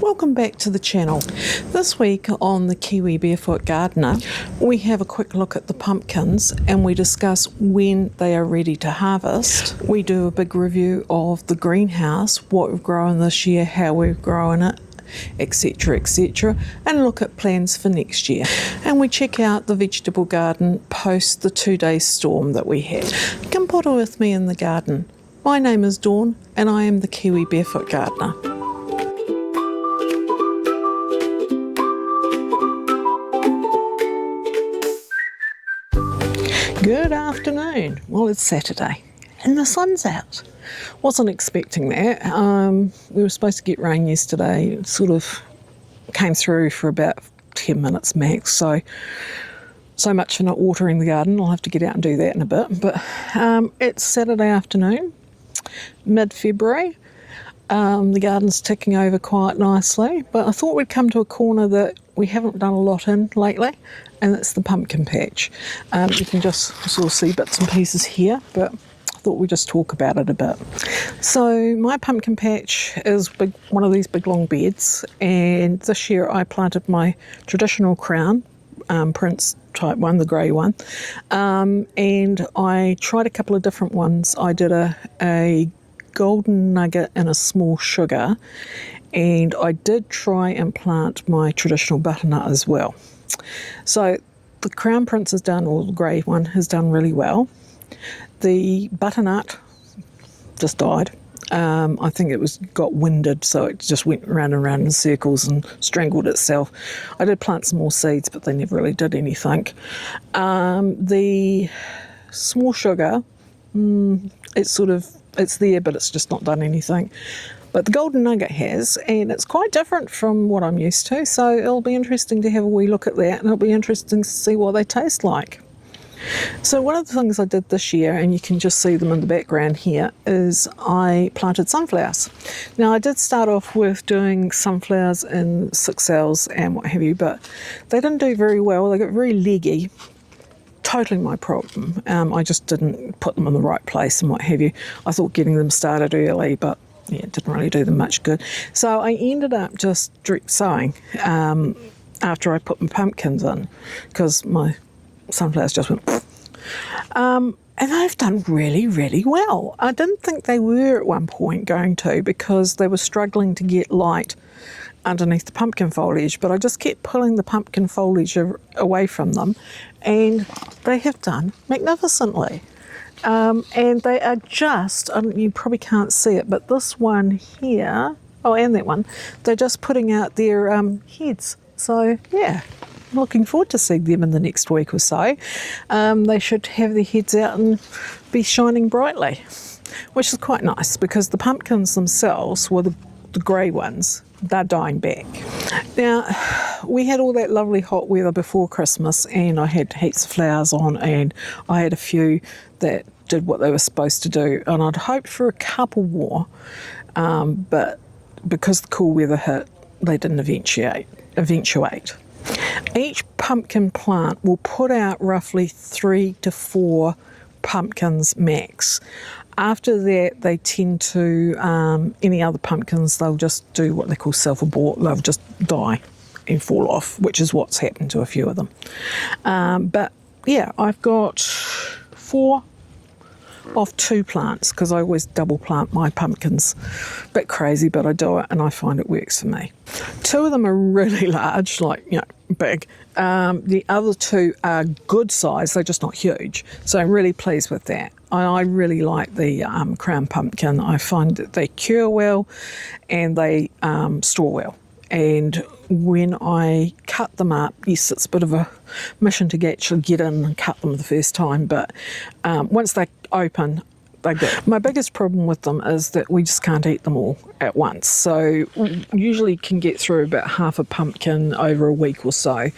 Welcome back to the channel. This week on the Kiwi Barefoot Gardener, we have a quick look at the pumpkins and we discuss when they are ready to harvest. We do a big review of the greenhouse, what we've grown this year, how we've grown it, etc, and look at plans for next year. And we check out the vegetable garden post the 2-day storm that we had. Come potter with me in the garden. My name is Dawn and I am the Kiwi Barefoot Gardener. Good afternoon. Well, it's Saturday and the sun's out. Wasn't expecting that. We were supposed to get rain yesterday. It sort of came through for about 10 minutes max. So much for not watering the garden. I'll have to get out and do that in a bit. But it's Saturday afternoon, mid-February. The garden's ticking over quite nicely. But I thought we'd come to a corner that we haven't done a lot in lately, and it's the pumpkin patch. You can just sort of see bits and pieces here, but I thought we'd just talk about it a bit. So my pumpkin patch is one of these big long beds, and this year I planted my traditional crown prince type one, the grey one, and I tried a couple of different ones. I did a golden nugget and a small sugar, and I did try and plant my traditional butternut as well. So the crown prince has done, or the grey one has done really well. The butternut just died. I think it got winded, so it just went round and round in circles and strangled itself. I did plant some more seeds, but they never really did anything. The small sugar, it's there, but it's just not done anything. But the golden nugget has, and it's quite different from what I'm used to, so it'll be interesting to have a wee look at that, and it'll be interesting to see what they taste like. So one of the things I did this year, and you can just see them in the background here, is I planted sunflowers. Now I did start off with doing sunflowers in 6Ls and what have you, but they didn't do very well. They got very leggy. Totally my problem. I just didn't put them in the right place and what have you. I thought getting them started early, but yeah, it didn't really do them much good. So I ended up just direct sowing after I put my pumpkins in, because my sunflowers just went and they've done really, really well. I didn't think they were at one point going to, because they were struggling to get light underneath the pumpkin foliage, but I just kept pulling the pumpkin foliage away from them, and they have done magnificently. And they are just, you probably can't see it, but this one here, and that one, they're just putting out their heads. So yeah, I'm looking forward to seeing them in the next week or so. They should have their heads out and be shining brightly, which is quite nice, because the pumpkins themselves were the grey ones. They're dying back. Now, we had all that lovely hot weather before Christmas, and I had heaps of flowers on, and I had a few that did what they were supposed to do, and I'd hoped for a couple more, but because the cool weather hit, they didn't eventuate. Each pumpkin plant will put out roughly 3 to 4 pumpkins max. After that, they tend to, any other pumpkins, they'll just do what they call self-abort. They'll just die and fall off, which is what's happened to a few of them. But yeah, I've got 4 of 2 plants, because I always double plant my pumpkins. Bit crazy, but I do it and I find it works for me. 2 of them are really large, big. The other 2 are good size, they're just not huge. So I'm really pleased with that. I really like the crown pumpkin. I find that they cure well and they store well. And when I cut them up, yes, it's a bit of a mission to actually get in and cut them the first time, but once they open, they're good. My biggest problem with them is that we just can't eat them all at once. So usually can get through about half a pumpkin over a week or so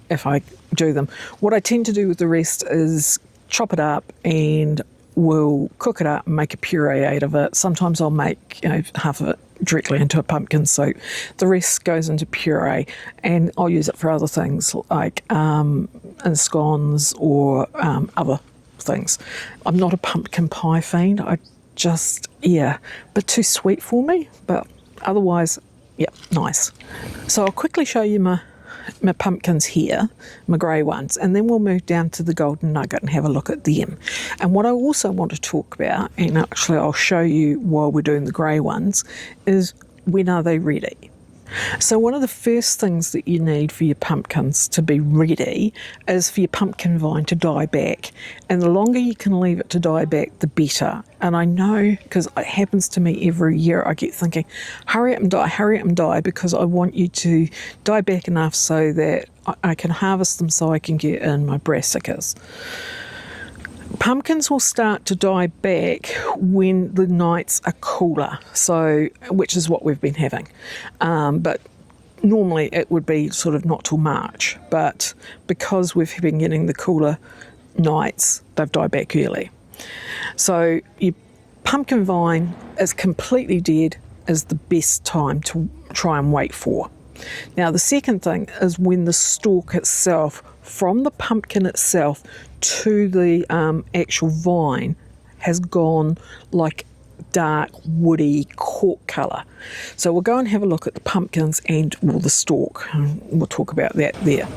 if I do them. What I tend to do with the rest is chop it up and we'll cook it up and make a puree out of it. Sometimes I'll make half of it directly into a pumpkin soup. The rest goes into puree, and I'll use it for other things like in scones or other things. I'm not a pumpkin pie fiend. I just, bit too sweet for me, but otherwise Yep, nice. So I'll quickly show you my pumpkins here, my grey ones, and then we'll move down to the golden nugget and have a look at them. And what I also want to talk about, and actually I'll show you while we're doing the grey ones, is when are they ready? So one of the first things that you need for your pumpkins to be ready is for your pumpkin vine to die back. And the longer you can leave it to die back, the better. And I know, because it happens to me every year, I get thinking, hurry up and die, because I want you to die back enough so that I can harvest them so I can get in my brassicas. Pumpkins will start to die back when the nights are cooler, so which is what we've been having. But normally it would be sort of not till March, but because we've been getting the cooler nights, they've died back early. So your pumpkin vine is completely dead is the best time to try and wait for. Now the second thing is when the stalk itself, from the pumpkin itself to the actual vine, has gone like dark woody cork colour. So we'll go and have a look at the pumpkins and the stalk. We'll talk about that there.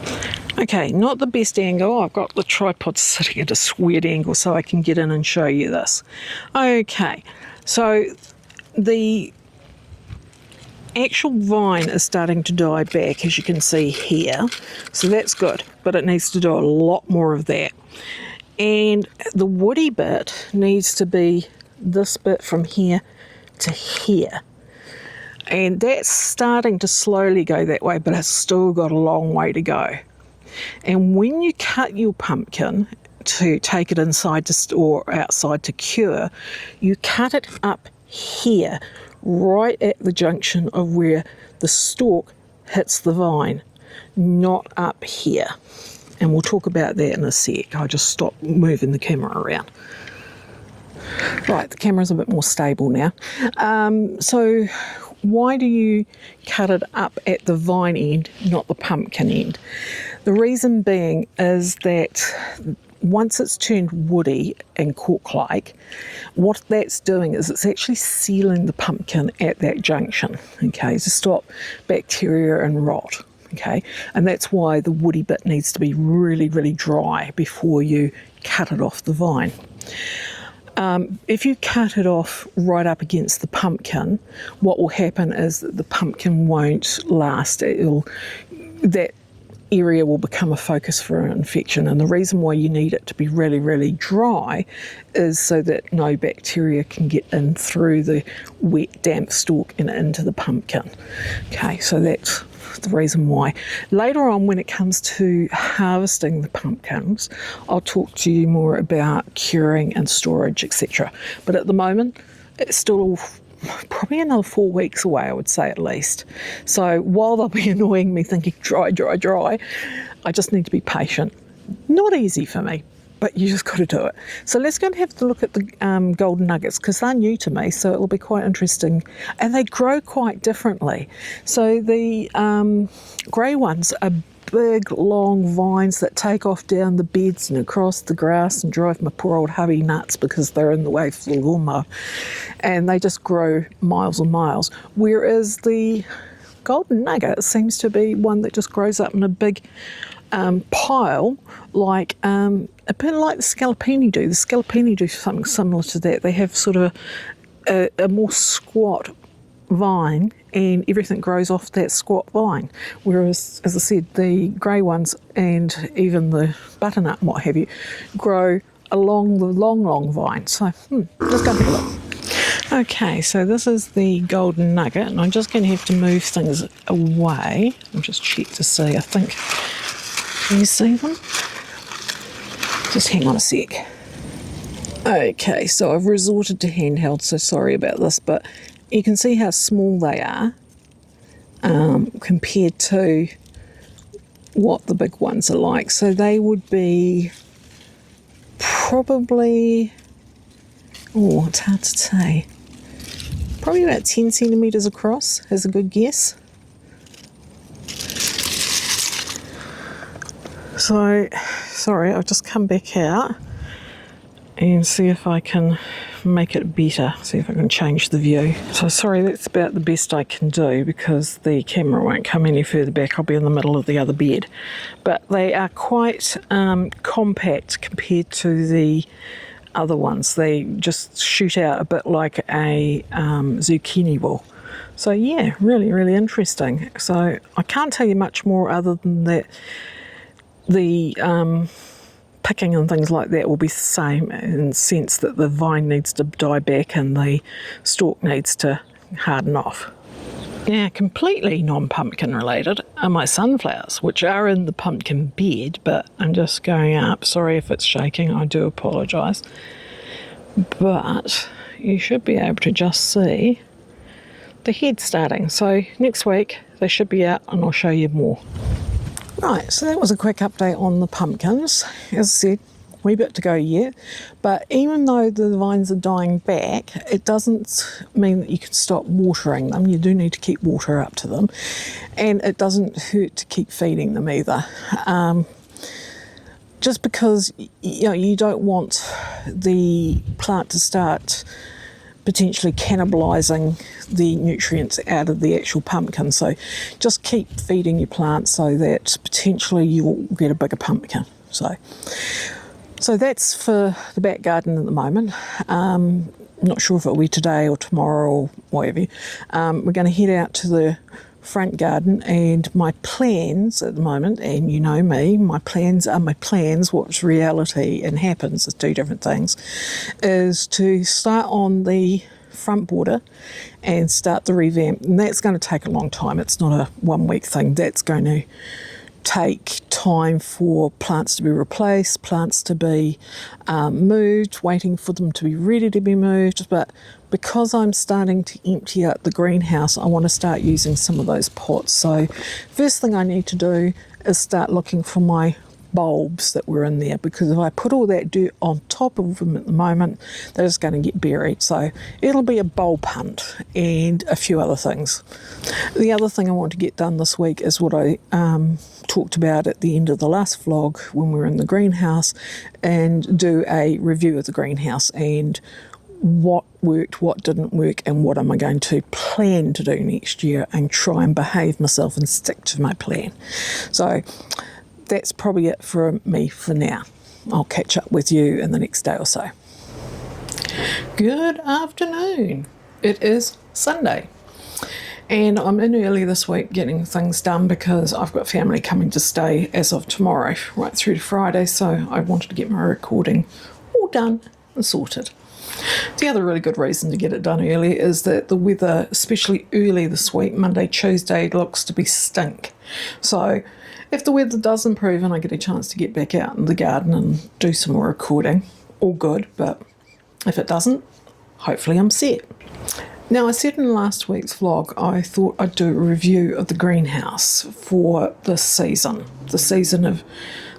Okay, not the best angle. I've got the tripod sitting at a weird angle so I can get in and show you this. Okay, so the actual vine is starting to die back, as you can see here, so that's good, but it needs to do a lot more of that. And the woody bit needs to be this bit from here to here, and that's starting to slowly go that way, but it's still got a long way to go. And when you cut your pumpkin to take it inside to store or outside to cure, you cut it up here, right at the junction of where the stalk hits the vine, not up here. And we'll talk about that in a sec. I just stopped moving the camera around. Right, the camera's a bit more stable now. So why do you cut it up at the vine end, not the pumpkin end? The reason being is that once it's turned woody and cork-like, what that's doing is it's actually sealing the pumpkin at that junction, okay, to stop bacteria and rot, okay? And that's why the woody bit needs to be really, really dry before you cut it off the vine. If you cut it off right up against the pumpkin, what will happen is that the pumpkin won't last. That area will become a focus for an infection, and the reason why you need it to be really, really dry is so that no bacteria can get in through the wet, damp stalk and into the pumpkin. Okay, so that's the reason why. Later on, when it comes to harvesting the pumpkins, I'll talk to you more about curing and storage, etc. But at the moment, it's still probably another 4 weeks away, I would say, at least. So while they'll be annoying me thinking dry, I just need to be patient. Not easy for me, but you just got to do it. So let's go and have a look at the golden nuggets, because they're new to me, so it'll be quite interesting. And they grow quite differently. So the grey ones are big, long vines that take off down the beds and across the grass and drive my poor old hubby nuts because they're in the way for the lawnmower. And they just grow miles and miles. Whereas the golden nugget seems to be one that just grows up in a big pile, like a bit like the scalapini do. The scalapini do something similar to that. They have sort of a more squat vine, and everything grows off that squat vine. Whereas, as I said, the grey ones and even the butternut and what have you grow along the long vine. So let's go and have a look. Okay, so this is the golden nugget, and I'm just going to have to move things away. I'll just check to see. I think, can you see them? Just hang on a sec. Okay, so I've resorted to handheld, so sorry about this, but you can see how small they are compared to what the big ones are like. So they would be probably, it's hard to say, probably about 10 centimetres across is a good guess. So, sorry, I'll just come back out and see if I can make it better. See if I can change the view. So sorry, that's about the best I can do because the camera won't come any further back. I'll be in the middle of the other bed. But they are quite compact compared to the other ones. They just shoot out a bit like a zucchini will. So yeah, really, really interesting. So I can't tell you much more other than that the picking and things like that will be the same in the sense that the vine needs to die back and the stalk needs to harden off. Now, completely non-pumpkin related are my sunflowers, which are in the pumpkin bed, but I'm just going up. Sorry if it's shaking, I do apologise. But you should be able to just see the head starting. So next week they should be out and I'll show you more. Right, so that was a quick update on the pumpkins. As I said, wee bit to go yet, but even though the vines are dying back, it doesn't mean that you can stop watering them. You do need to keep water up to them, and it doesn't hurt to keep feeding them either. Just because you don't want the plant to start potentially cannibalising the nutrients out of the actual pumpkin. So just keep feeding your plant so that potentially you will get a bigger pumpkin. So that's for the back garden at the moment. Not sure if it'll be today or tomorrow or whatever. We're going to head out to the front garden, and my plans at the moment, and you know me, my plans are my plans. What's reality and happens is two different things, is to start on the front border and start the revamp, and that's going to take a long time. It's not a 1 week thing. That's going to take time for plants to be replaced, plants to be moved, waiting for them to be ready to be moved. But because I'm starting to empty out the greenhouse, I want to start using some of those pots. So first thing I need to do is start looking for my bulbs that were in there, because if I put all that dirt on top of them at the moment, they're just going to get buried. So it'll be a bulb hunt and a few other things. The other thing I want to get done this week is what I talked about at the end of the last vlog when we were in the greenhouse, and do a review of the greenhouse and what worked, what didn't work, and what am I going to plan to do next year, and try and behave myself and stick to my plan. So that's probably it for me for now. I'll catch up with you in the next day or so. Good afternoon. It is Sunday, and I'm in early this week getting things done because I've got family coming to stay as of tomorrow right through to Friday, so I wanted to get my recording all done and sorted. The other really good reason to get it done early is that the weather, especially early this week, Monday, Tuesday, looks to be stink. So if the weather does improve and I get a chance to get back out in the garden and do some more recording, all good. But if it doesn't, hopefully I'm set. Now, I said in last week's vlog I thought I'd do a review of the greenhouse for this season, the season of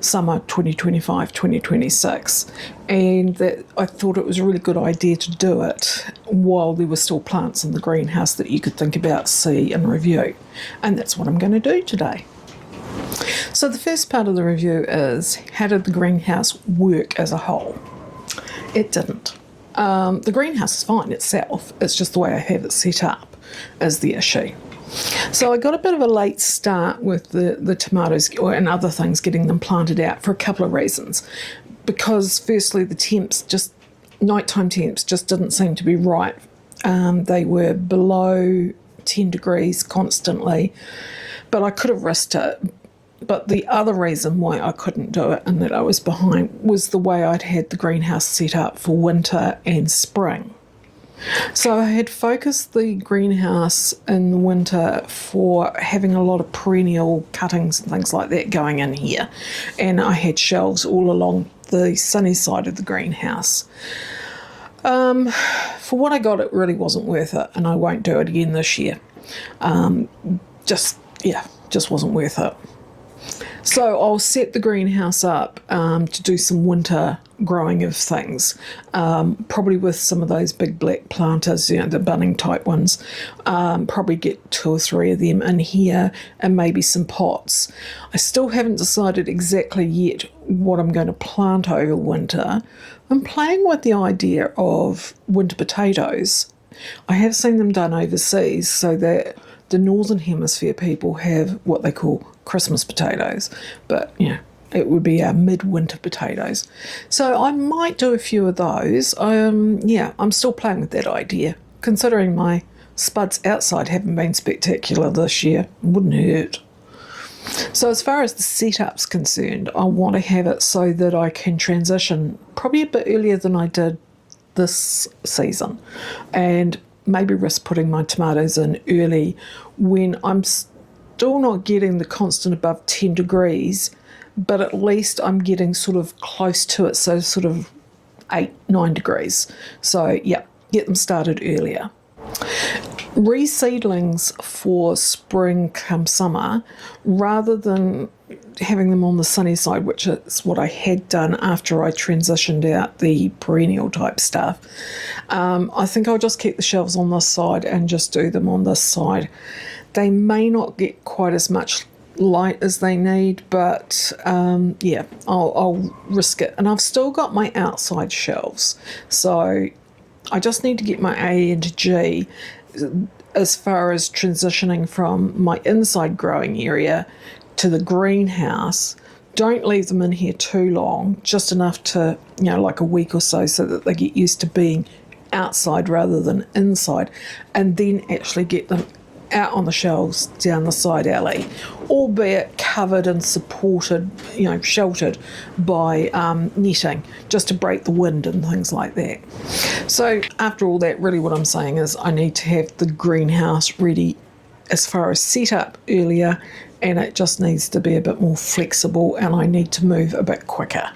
summer 2025-2026, and that I thought it was a really good idea to do it while there were still plants in the greenhouse that you could think about, see and review, and that's what I'm going to do today. So the first part of the review is, how did the greenhouse work as a whole? It didn't. The greenhouse is fine itself, it's just the way I have it set up is the issue. So I got a bit of a late start with the tomatoes and other things, getting them planted out for a couple of reasons. Because firstly, the temps, just nighttime temps, just didn't seem to be right. They were below 10 degrees constantly, but I could have risked it. But the other reason why I couldn't do it and that I was behind was the way I'd had the greenhouse set up for winter and spring. So I had focused the greenhouse in the winter for having a lot of perennial cuttings and things like that going in here, and I had shelves all along the sunny side of the greenhouse. For what I got, it really wasn't worth it, and I won't do it again this year. Just wasn't worth it. So I'll set the greenhouse up to do some winter growing of things, probably with some of those big black planters, the bunning type ones. Probably get 2 or 3 of them in here and maybe some pots. I still haven't decided exactly yet what I'm going to plant over winter. I'm playing with the idea of winter potatoes. I have seen them done overseas so that the Northern Hemisphere people have what they call Christmas potatoes, but it would be our midwinter potatoes. So I might do a few of those. I'm still playing with that idea, considering my spuds outside haven't been spectacular this year. Wouldn't hurt. So as far as the setup's concerned, I want to have it so that I can transition probably a bit earlier than I did this season, and maybe risk putting my tomatoes in early when I'm still not getting the constant above 10 degrees, but at least I'm getting sort of close to it, so sort of 8-9 degrees. So yeah, get them started earlier. Reseedlings for spring come summer, rather than having them on the sunny side, which is what I had done after I transitioned out the perennial type stuff. I think I'll just keep the shelves on this side and just do them on this side. They may not get quite as much light as they need, but I'll risk it. And I've still got my outside shelves, so I just need to get my A into G as far as transitioning from my inside growing area to the greenhouse. Don't leave them in here too long, just enough to, like a week or so that they get used to being outside rather than inside, and then actually get them out on the shelves down the side alley, albeit covered and supported, sheltered by netting, just to break the wind and things like that. So after all that, really what I'm saying is I need to have the greenhouse ready as far as setup earlier, and it just needs to be a bit more flexible, and I need to move a bit quicker.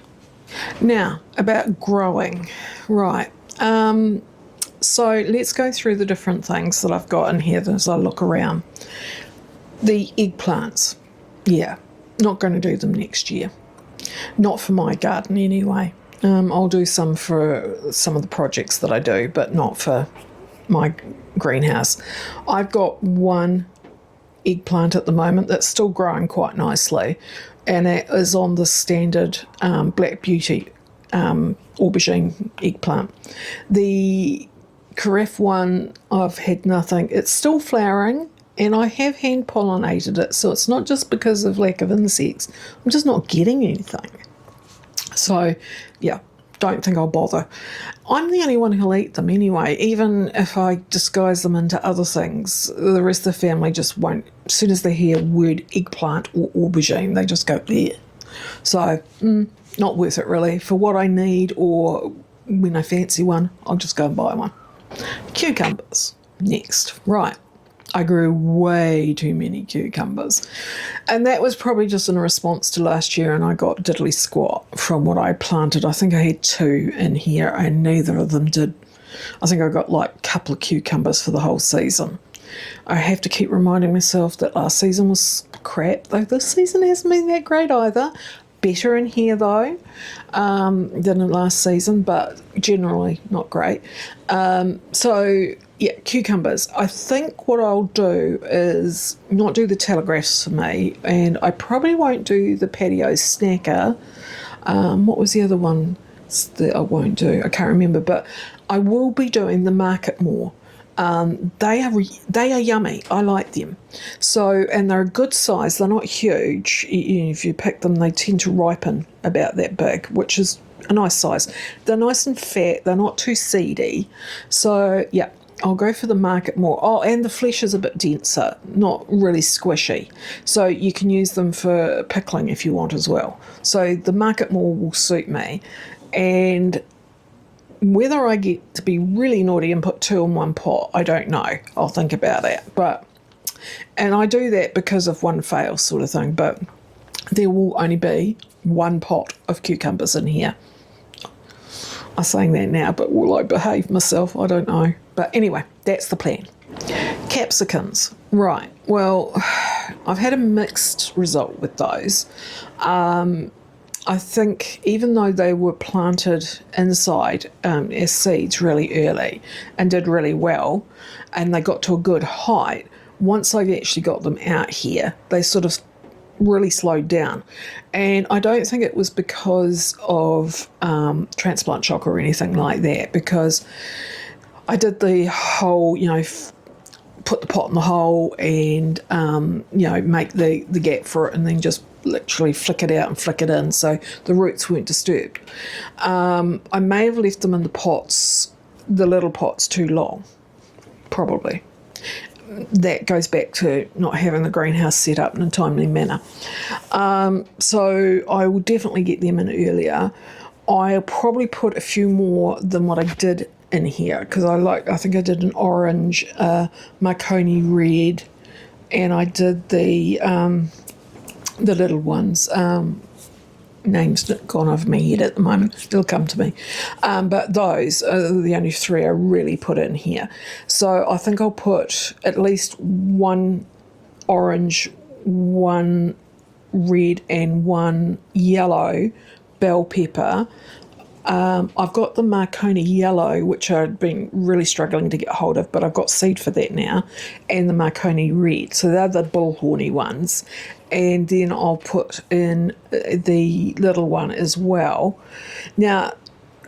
Now, about growing. Right. So let's go through the different things that I've got in here as I look around. The eggplants. Yeah, not going to do them next year. Not for my garden anyway. I'll do some for some of the projects that I do, but not for my greenhouse. I've got one eggplant at the moment that's still growing quite nicely, and it is on the standard Black Beauty aubergine eggplant. The carafe one, I've had nothing. It's still flowering, and I have hand pollinated it, so it's not just because of lack of insects. I'm just not getting anything. So yeah, don't think I'll bother. I'm the only one who'll eat them anyway. Even if I disguise them into other things, the rest of the family just won't. As soon as they hear word eggplant or aubergine, they just go there. So not worth it really. For what I need, or when I fancy one, I'll just go and buy one. Cucumbers next. Right, I grew way too many cucumbers, and that was probably just in response to last year, and I got diddly squat from what I planted. I think I had 2 in here and neither of them did. I think I got like a couple of cucumbers for the whole season. I have to keep reminding myself that last season was crap, though this season hasn't been that great either. Better in here though than in last season, but generally not great. So yeah, cucumbers. I think what I'll do is not do the telegraphs for me, and I probably won't do the patio snacker. What was the other one that I won't do? I can't remember, but I will be doing the market more. They are yummy. I like them. So, and they're a good size. They're not huge. If you pick them, they tend to ripen about that big, which is a nice size. They're nice and fat. They're not too seedy. So, yeah, I'll go for the market more. Oh, and the flesh is a bit denser, not really squishy. So you can use them for pickling if you want as well. So the market more will suit me. And whether I get to be really naughty and put 2 in one pot, I don't know. I'll think about that. And I do that because of one fail sort of thing, but there will only be 1 pot of cucumbers in here. I'm saying that now, but will I behave myself? I don't know. But anyway, that's the plan. Capsicums. Right. Well, I've had a mixed result with those. I think even though they were planted inside as seeds really early and did really well, and they got to a good height, once I've actually got them out here, they sort of really slowed down. And I don't think it was because of transplant shock or anything like that, because I did the whole, put the pot in the hole and, make the gap for it and then just literally flick it out and flick it in so the roots weren't disturbed. I may have left them in the little pots too long, probably. That goes back to not having the greenhouse set up in a timely manner. So I will definitely get them in earlier. I'll probably put a few more than what I did in here because I think I did an orange, Marconi red, and I did the little ones. Names gone over my head at the moment. They'll come to me. But those are the only three I really put in here. So I think I'll put at least one orange, one red and one yellow bell pepper. I've got the Marconi yellow, which I've been really struggling to get hold of, but I've got seed for that now, and the Marconi red. So they're the bullhorny ones. And then I'll put in the little one as well. Now,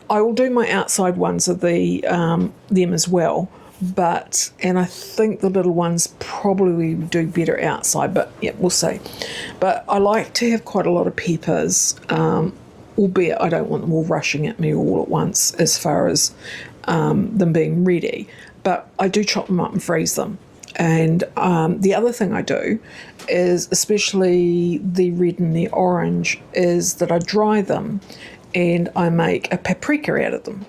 I will do my outside ones of them as well, and I think the little ones probably do better outside, but yeah, we'll see. But I like to have quite a lot of peppers, albeit I don't want them all rushing at me all at once as far as them being ready. But I do chop them up and freeze them. And the other thing I do is, especially the red and the orange, is that I dry them and I make a paprika out of them.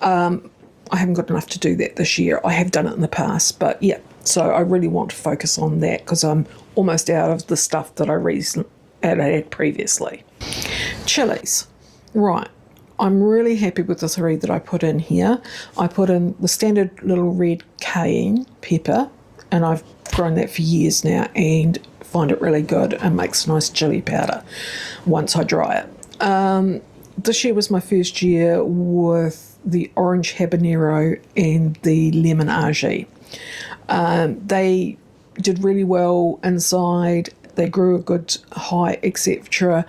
I haven't got enough to do that this year. I have done it in the past, but yeah, so I really want to focus on that because I'm almost out of the stuff that I had previously. Chilies. Right. I'm really happy with the three that I put in here. I put in the standard little red cayenne pepper, and I've grown that for years now and find it really good and makes nice chili powder once I dry it. This year was my first year with the orange habanero and the lemon aji. They did really well inside. They grew a good height, etc.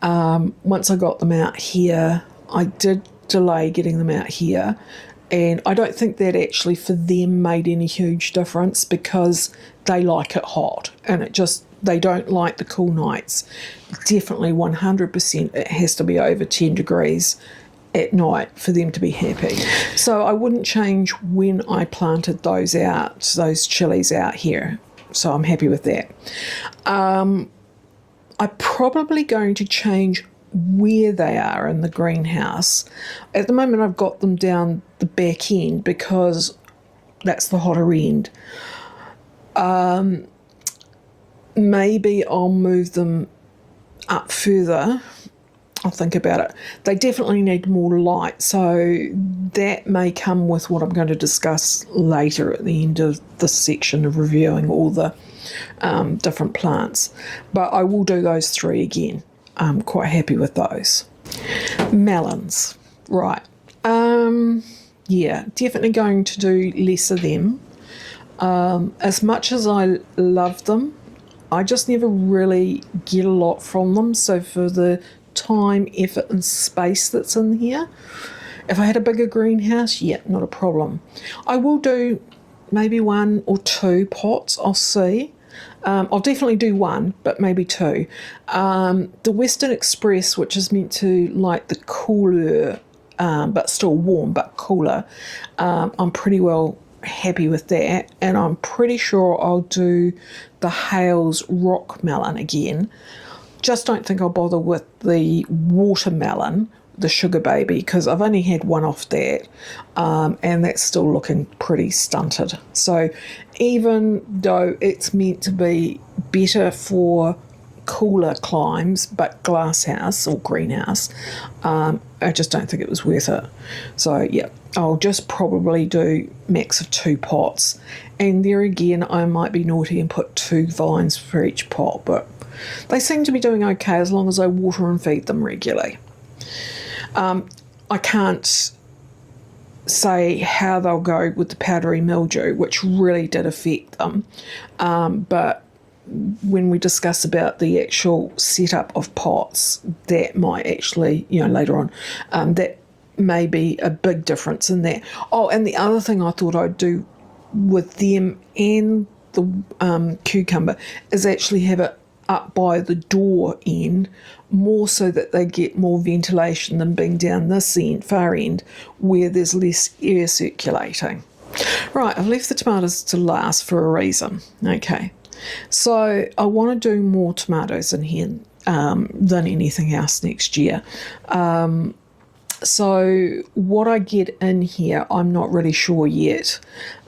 Once I got them out here, I did delay getting them out here, and I don't think that actually for them made any huge difference because they like it hot and they don't like the cool nights. Definitely 100% it has to be over 10 degrees at night for them to be happy. So I wouldn't change when I planted those chilies out here. So I'm happy with that. I'm probably going to change where they are in the greenhouse. At the moment I've got them down the back end because that's the hotter end. Maybe I'll move them up further. I'll think about it. They definitely need more light, so that may come with what I'm going to discuss later at the end of this section of reviewing all the different plants. But I will do those three again. I'm quite happy with those. Melons. Right. Yeah, definitely going to do less of them. As much as I love them, I just never really get a lot from them. So for the time, effort and space that's in here, if I had a bigger greenhouse, yeah, not a problem. I will do maybe 1 or 2 pots, I'll see. I'll definitely do 1, but maybe 2. The Western Express, which is meant to like the cooler, but still warm, but cooler, I'm pretty well happy with that, and I'm pretty sure I'll do the Hales rock melon again. Just don't think I'll bother with the watermelon, the sugar baby, because I've only had one off that, and that's still looking pretty stunted. So even though it's meant to be better for cooler climes, but glasshouse or greenhouse, I just don't think it was worth it. So yeah, I'll just probably do max of 2 pots. And there again, I might be naughty and put 2 vines for each pot, but they seem to be doing okay as long as I water and feed them regularly. I can't say how they'll go with the powdery mildew, which really did affect them. But when we discuss about the actual setup of pots, that might actually, later on, that may be a big difference in that. Oh, and the other thing I thought I'd do with them and the cucumber is actually have it up by the door end, more so that they get more ventilation than being down this end, far end, where there's less air circulating. Right, I've left the tomatoes to last for a reason. Okay, so I want to do more tomatoes in here than anything else next year. So what I get in here, I'm not really sure yet.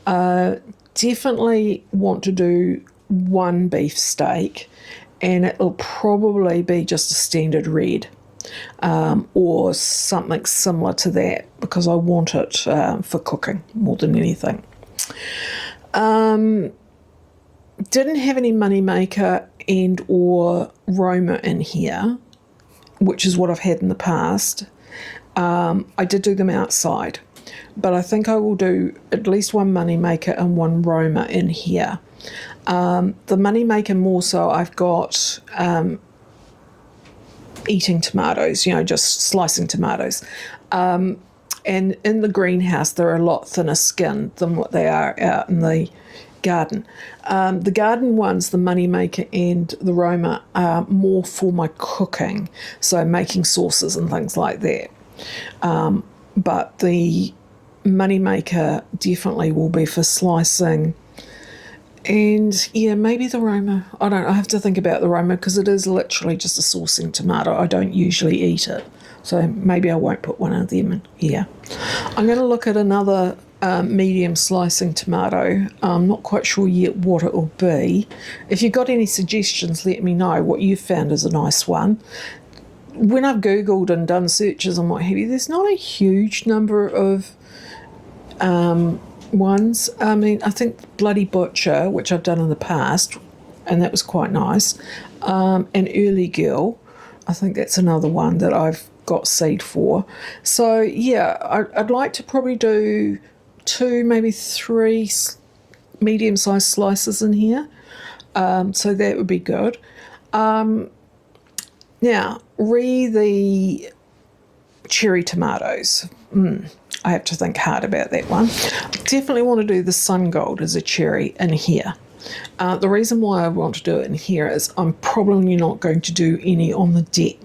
Definitely want to do 1 beef steak, and it'll probably be just a standard red or something similar to that, because I want it for cooking more than anything. Didn't have any moneymaker and or Roma in here, which is what I've had in the past. I did do them outside, but I think I will do at least 1 moneymaker and 1 Roma in here. The moneymaker more so, I've got eating tomatoes, just slicing tomatoes. And in the greenhouse, they're a lot thinner skinned than what they are out in the garden. The garden ones, the moneymaker and the Roma, are more for my cooking, so making sauces and things like that. But the moneymaker definitely will be for slicing. And yeah, maybe the Roma. I have to think about the Roma, because it is literally just a saucing tomato. I don't usually eat it, so maybe I won't put one of them in here. I'm going to look at another medium slicing tomato. I'm not quite sure yet what it will be. If you've got any suggestions, let me know what you've found is a nice one. When I've Googled and done searches and what have you, there's not a huge number of ones. I mean, I think Bloody Butcher, which I've done in the past, and that was quite nice, and Early Girl, I think that's another one that I've got seed for. So yeah, I'd like to probably do 2, maybe 3 medium-sized slices in here, so that would be good. Now, the cherry tomatoes. I have to think hard about that one. Definitely want to do the Sun Gold as a cherry in here. The reason why I want to do it in here is I'm probably not going to do any on the deck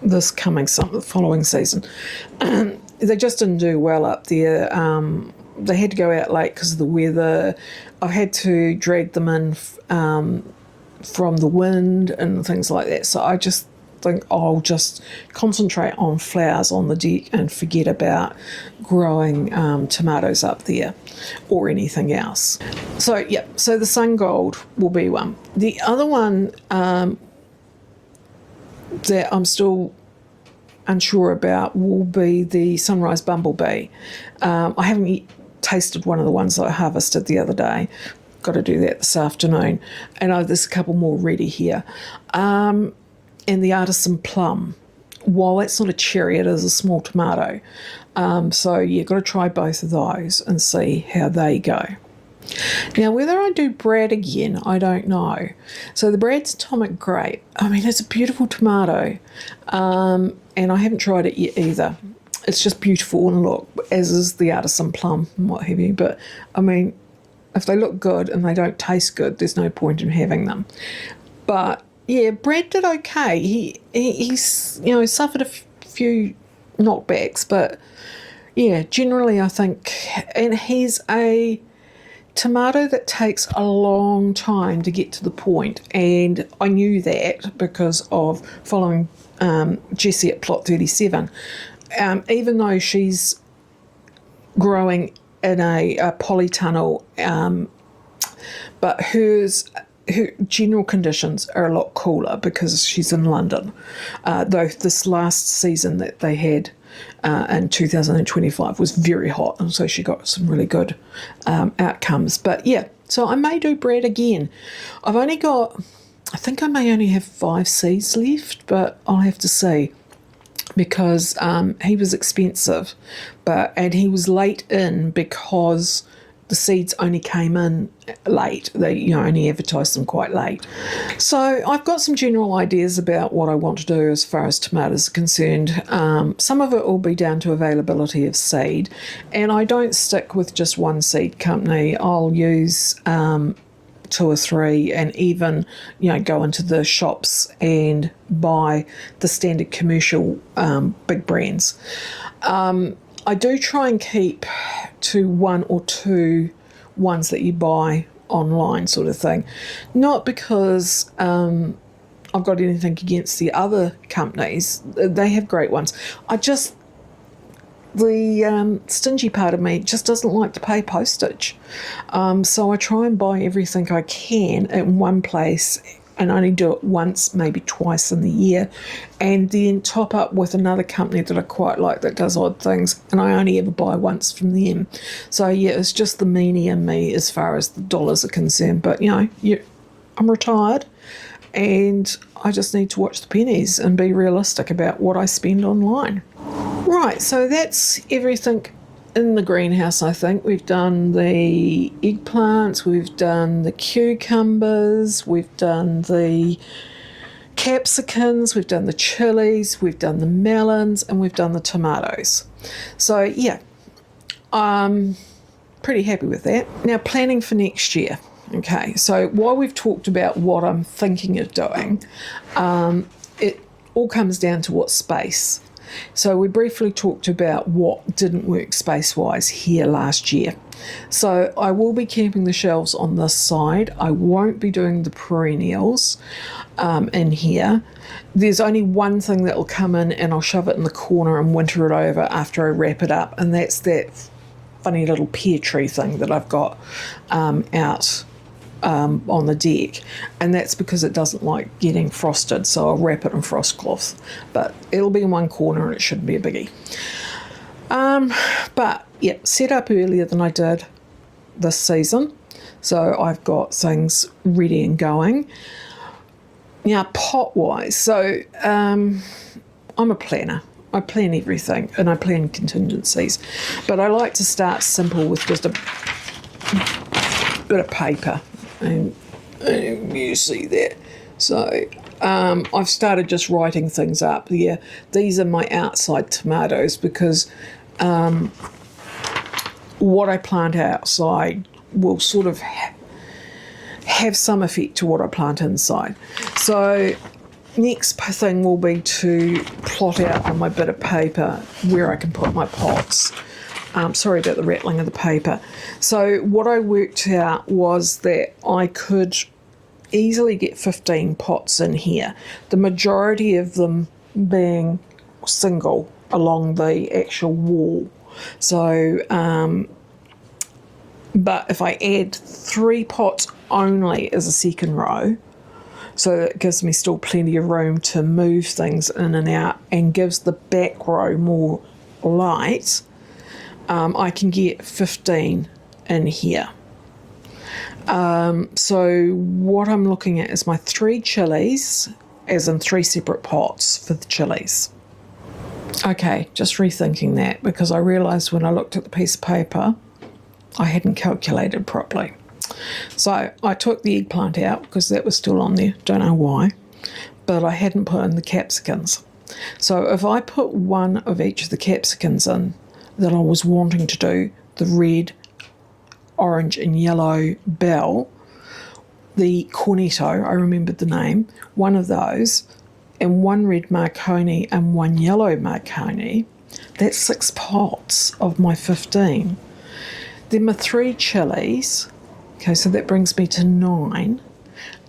this following season. They just didn't do well up there. They had to go out late because of the weather. I've had to drag them in from the wind and things like that. So I just think I'll just concentrate on flowers on the deck and forget about growing tomatoes up there or anything else. So yeah, so the Sun Gold will be one. The other one that I'm still unsure about will be the Sunrise Bumblebee. I haven't tasted one of the ones that I harvested the other day. Got to do that this afternoon. And there's a couple more ready here. And the Artisan Plum. While that's not a cherry, it is a small tomato. So you've got to try both of those and see how they go. Now, whether I do Brad again, I don't know. So the Brad's Atomic Grape, I mean, it's a beautiful tomato. And I haven't tried it yet either. It's just beautiful and look, as is the Artisan Plum and what have you. But, I mean, if they look good and they don't taste good, there's no point in having them. But yeah, Brad did okay. He's suffered a few knockbacks, but yeah, generally I think, and he's a tomato that takes a long time to get to the point, and I knew that because of following Jessie at Plot 37. Even though she's growing in a polytunnel, but hers her general conditions are a lot cooler because she's in London. Though this last season that they had in 2025 was very hot, and so she got some really good outcomes. But yeah, so I may do Brad again. I've only got, I think I may only have 5 seeds left, but I'll have to see, because he was expensive, and he was late in because the seeds only came in late. They only advertised them quite late. So I've got some general ideas about what I want to do as far as tomatoes are concerned. Some of it will be down to availability of seed, and I don't stick with just one seed company. I'll use 2 or 3, and even go into the shops and buy the standard commercial big brands. I do try and keep to 1 or 2 ones that you buy online, sort of thing. Not because I've got anything against the other companies. They have great ones. The stingy part of me just doesn't like to pay postage. So I try and buy everything I can in one place and only do it once, maybe twice in the year, and then top up with another company that I quite like that does odd things, and I only ever buy once from them. So yeah, it's just the meanie in me as far as the dollars are concerned. But I'm retired, and I just need to watch the pennies and be realistic about what I spend online. Right, so that's everything in the greenhouse. I think we've done the eggplants, we've done the cucumbers, we've done the capsicums, we've done the chillies, we've done the melons, and we've done the tomatoes. So yeah, I'm pretty happy with that. Now, planning for next year. Okay, so while we've talked about what I'm thinking of doing, it all comes down to what space. So we briefly talked about what didn't work space-wise here last year. So I will be keeping the shelves on this side. I won't be doing the perennials in here. There's only one thing that will come in, and I'll shove it in the corner and winter it over after I wrap it up, and that's that funny little pear tree thing that I've got out on the deck, and that's because it doesn't like getting frosted, so I'll wrap it in frost cloth, but it'll be in one corner and it shouldn't be a biggie. But yeah, set up earlier than I did this season, so I've got things ready and going. Now, pot wise, so I'm a planner. I plan everything, and I plan contingencies, but I like to start simple with just a bit of paper. And you see that. So I've started just writing things up. Yeah, these are my outside tomatoes, because what I plant outside will sort of have some effect to what I plant inside. So next thing will be to plot out on my bit of paper where I can put my pots. Sorry about the rattling of the paper. So what I worked out was that I could easily get 15 pots in here, the majority of them being single along the actual wall. So, but if I add 3 pots only as a second row, so it gives me still plenty of room to move things in and out and gives the back row more light, I can get 15 in here. So what I'm looking at is my 3 chillies, as in 3 separate pots for the chillies. Okay, just rethinking that, because I realised when I looked at the piece of paper, I hadn't calculated properly. So I took the eggplant out because that was still on there, don't know why, but I hadn't put in the capsicums. So if I put 1 of each of the capsicums in that I was wanting to do, the red, orange and yellow bell, the cornetto, I remembered the name, 1 of those, and 1 red Marconi and 1 yellow Marconi, that's 6 pots of my 15. Then my 3 chillies, okay, so that brings me to 9,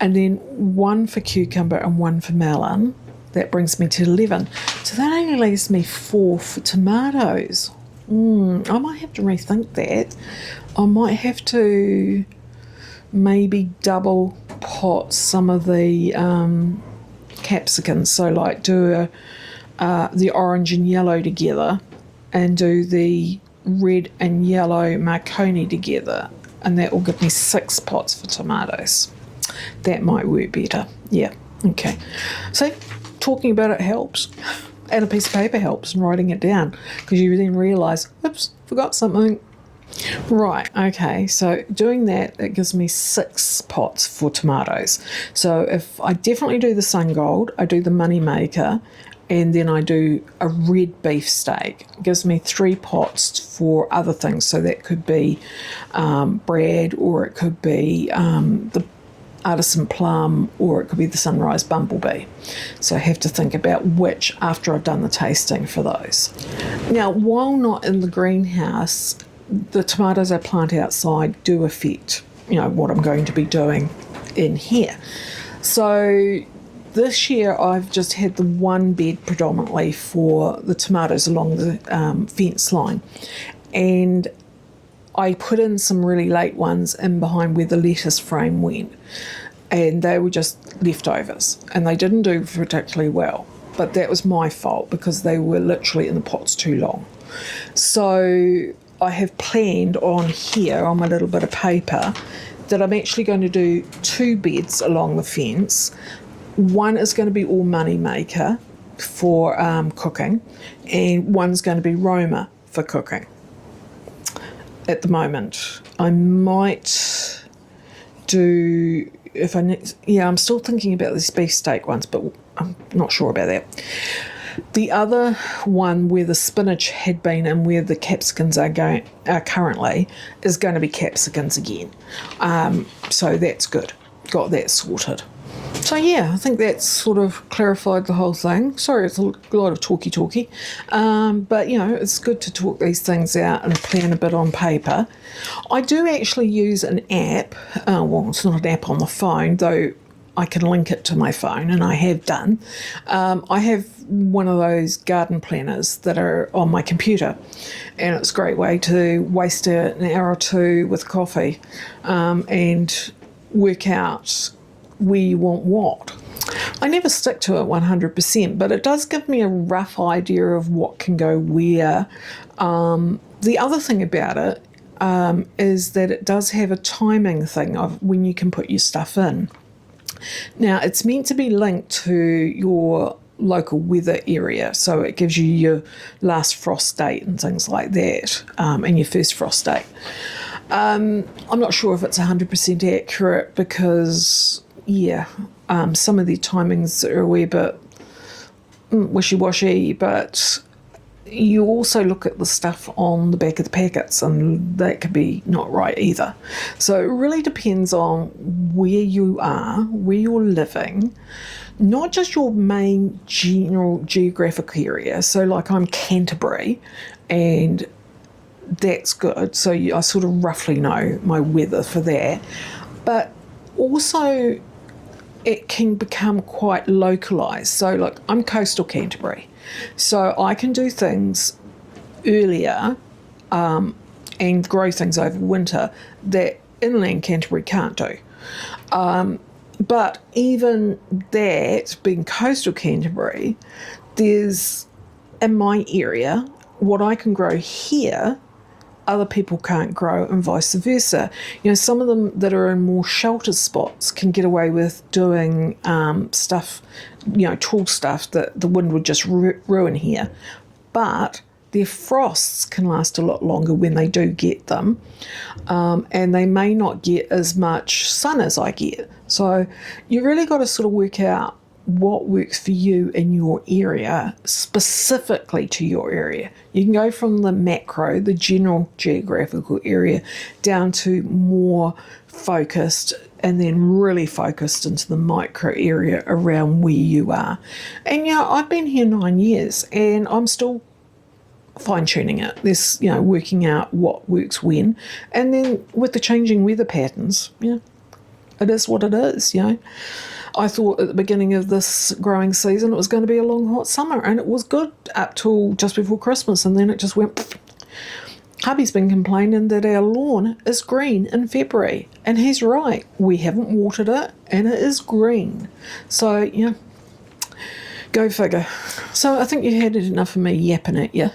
and then 1 for cucumber and 1 for melon, that brings me to 11. So that only leaves me 4 for tomatoes. I might have to rethink that. I might have to maybe double pot some of the capsicums, so like do the orange and yellow together and do the red and yellow Marconi together, and that will give me 6 pots for tomatoes. That might work better. Yeah, okay. So talking about it helps, and a piece of paper helps, and writing it down, because you then realise, oops, forgot something. Right, okay, so doing that, it gives me 6 pots for tomatoes. So if I definitely do the sun gold, I do the money maker, and then I do a red beef steak. It gives me 3 pots for other things. So that could be bread, or it could be the artisan plum, or it could be the sunrise bumblebee. So I have to think about which after I've done the tasting for those. Now, while not in the greenhouse, the tomatoes I plant outside do affect, what I'm going to be doing in here. So this year I've just had the one bed predominantly for the tomatoes along the fence line, and I put in some really late ones in behind where the lettuce frame went, and they were just leftovers, and they didn't do particularly well, but that was my fault because they were literally in the pots too long. So I have planned on here on my little bit of paper that I'm actually going to do 2 beds along the fence. One is going to be all money maker for cooking, and one's going to be Roma for cooking. At the moment, I might do, I'm still thinking about these beef steak ones, but I'm not sure about that. The other one where the spinach had been and where the capsicums are currently is going to be capsicums again. So that's good. Got that sorted. So yeah, I think that's sort of clarified the whole thing. Sorry, it's a lot of talky. But it's good to talk these things out and plan a bit on paper. I do actually use an app. Well, it's not an app on the phone, though I can link it to my phone, and I have done. I have one of those garden planners that are on my computer, and it's a great way to waste an hour or two with coffee and work out where you want what. I never stick to it 100%, but it does give me a rough idea of what can go where. The other thing about it is that it does have a timing thing of when you can put your stuff in. Now, it's meant to be linked to your local weather area, so it gives you your last frost date and things like that, and your first frost date. I'm not sure if it's 100% accurate because, some of the timings are a wee bit wishy-washy, but you also look at the stuff on the back of the packets, and that could be not right either. So it really depends on where you are, where you're living, not just your main general geographic area. So like I'm Canterbury, and that's good. So I sort of roughly know my weather for that. But also it can become quite localised. So like I'm coastal Canterbury, so I can do things earlier and grow things over winter that inland Canterbury can't do. But even that, being coastal Canterbury, there's, in my area, what I can grow here, other people can't grow, and vice versa. Some of them that are in more sheltered spots can get away with doing stuff, tall stuff that the wind would just ruin here. But their frosts can last a lot longer when they do get them, and they may not get as much sun as I get. So you really got to sort of work out what works for you in your area, specifically to your area. You can go from the macro, the general geographical area, down to more focused, and then really focused into the micro area around where you are. And I've been here 9 years, and I'm still fine-tuning it. There's, working out what works when. And then with the changing weather patterns, it is what it is, I thought at the beginning of this growing season it was going to be a long hot summer, and it was good up till just before Christmas, and then it just went. Hubby's been complaining that our lawn is green in February, and he's right. We haven't watered it, and it is green. So, yeah, go figure. So I think you had enough of me yapping at you.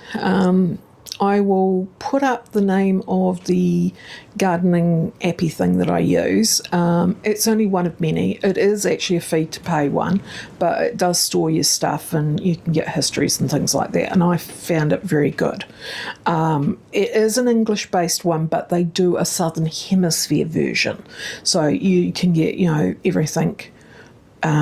I will put up the name of the gardening appy thing that I use. It's only one of many. It is actually a fee to pay one, but it does store your stuff and you can get histories and things like that, and I found it very good. It is an English-based one, but they do a Southern Hemisphere version. So you can get, everything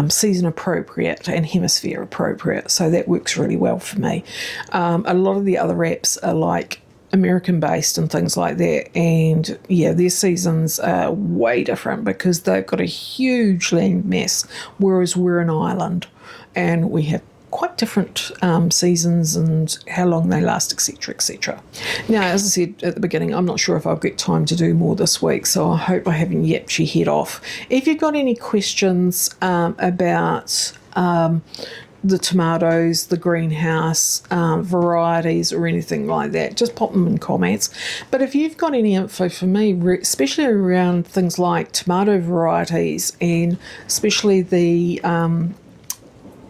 season appropriate and hemisphere appropriate, so that works really well for me. A lot of the other wraps are like American based and things like that, and their seasons are way different because they've got a huge land mass, whereas we're an island and we have quite different seasons and how long they last, etc, etc. Now, as I said at the beginning, I'm not sure if I'll get time to do more this week, so I hope I haven't yapped your head off. If you've got any questions about the tomatoes, the greenhouse, varieties or anything like that, just pop them in comments. But if you've got any info for me, especially around things like tomato varieties and especially the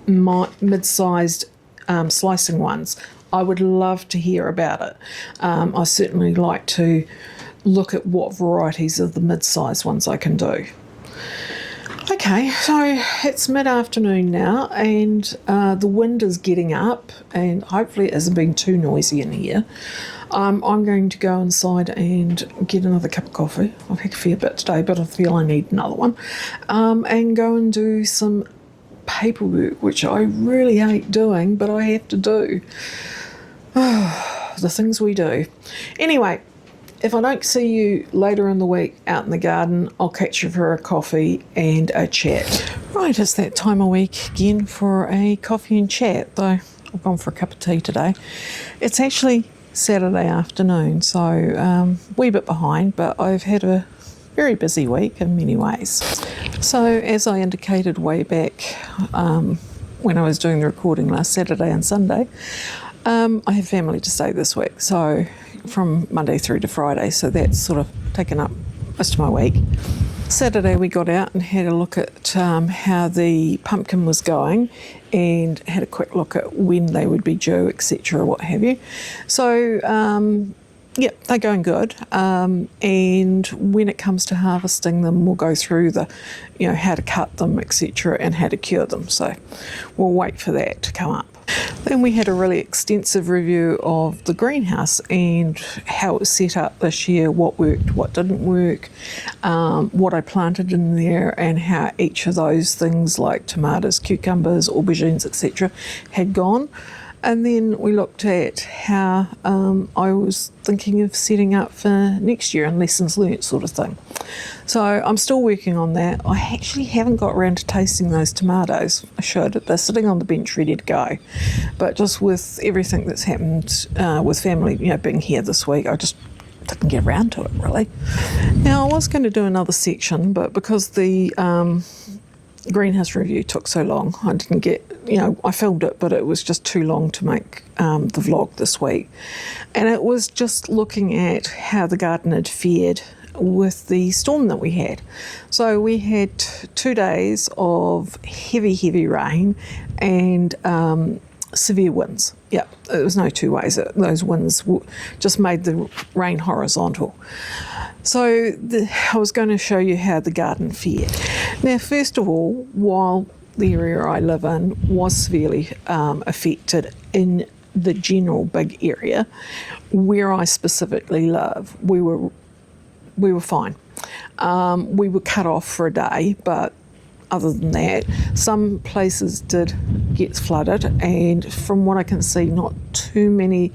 mid-sized slicing ones, I would love to hear about it. I certainly like to look at what varieties of the mid-sized ones I can do. Okay, so it's mid-afternoon now, and the wind is getting up, and hopefully it isn't being too noisy in here. I'm going to go inside and get another cup of coffee. I've had a fair bit today, but I feel I need another one, and go and do some paperwork, which I really hate doing, but I have to do. The things we do. Anyway, if I don't see you later in the week out in the garden, I'll catch you for a coffee and a chat. Right, it's that time of week again for a coffee and chat, though I've gone for a cup of tea today. It's actually Saturday afternoon, so wee bit behind, but I've had a very busy week in many ways. So as I indicated way back when I was doing the recording last Saturday and Sunday, I have family to stay this week, so from Monday through to Friday, so that's sort of taken up most of my week. Saturday we got out and had a look at how the pumpkin was going and had a quick look at when they would be due, etc, what have you. So they're going good, and when it comes to harvesting them, we'll go through the, how to cut them, etc, and how to cure them, so we'll wait for that to come up. Then we had a really extensive review of the greenhouse and how it was set up this year, what worked, what didn't work, what I planted in there, and how each of those things like tomatoes, cucumbers, aubergines, etc. had gone. And then we looked at how I was thinking of setting up for next year and lessons learnt sort of thing. So I'm still working on that. I actually haven't got around to tasting those tomatoes. I should. They're sitting on the bench ready to go. But just with everything that's happened with family, being here this week, I just didn't get around to it really. Now, I was going to do another section, but because the greenhouse review took so long, I didn't get, I filmed it, but it was just too long to make the vlog this week. And it was just looking at how the garden had fared with the storm that we had. So we had 2 days of heavy rain and severe winds. Yeah, there was no two ways. Those winds just made the rain horizontal. So I was going to show you how the garden fared. Now, first of all, while the area I live in was severely affected in the general big area, where I specifically live, we were fine. We were cut off for a day, but other than that, some places did get flooded, and from what I can see, not too many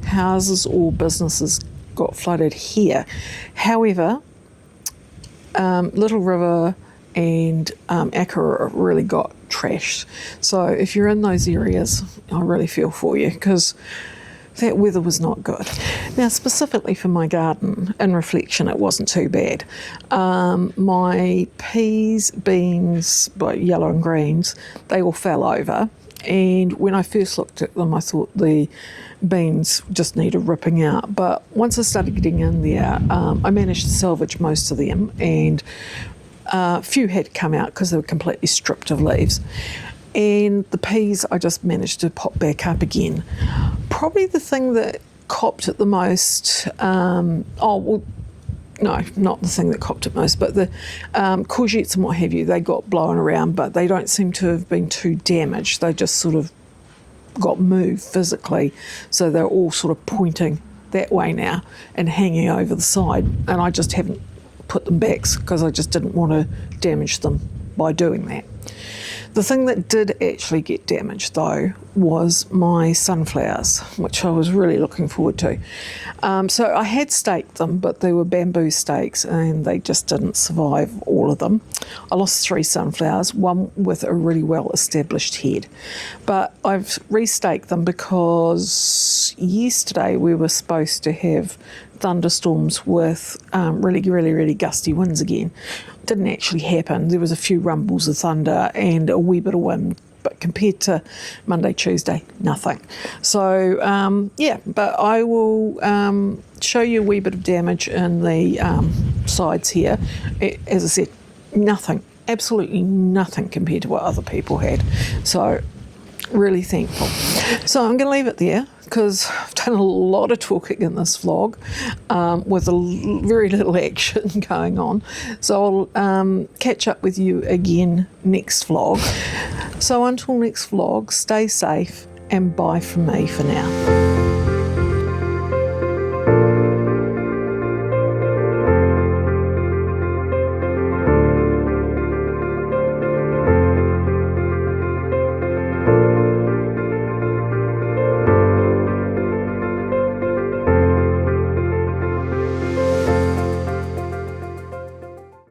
houses or businesses got flooded here. However, Little River and Akara really got trashed. So if you're in those areas, I really feel for you, because that weather was not good. Now, specifically for my garden, in reflection, it wasn't too bad. My peas, beans, yellow and greens, they all fell over. And when I first looked at them, I thought the beans just needed ripping out. But once I started getting in there, I managed to salvage most of them, and a few had to come out because they were completely stripped of leaves. And the peas, I just managed to pop back up again. Probably the thing that copped it the most, no, not the thing that copped it most, but the courgettes and what have you, they got blown around, but they don't seem to have been too damaged. They just sort of got moved physically, so they're all sort of pointing that way now and hanging over the side, and I just haven't put them back because I just didn't want to damage them by doing that. The thing that did actually get damaged, though, was my sunflowers, which I was really looking forward to. So I had staked them, but they were bamboo stakes and they just didn't survive all of them. I lost 3 sunflowers, one with a really well-established head. But I've restaked them because yesterday we were supposed to have thunderstorms with really gusty winds again. Didn't actually happen. There was a few rumbles of thunder and a wee bit of wind, but compared to Monday, Tuesday, nothing. So but I will show you a wee bit of damage in the sides here. As I said, nothing, absolutely nothing compared to what other people had. So really thankful. So I'm going to leave it there because I've done a lot of talking in this vlog with very little action going on. So I'll catch up with you again next vlog. So until next vlog, stay safe and bye from me for now.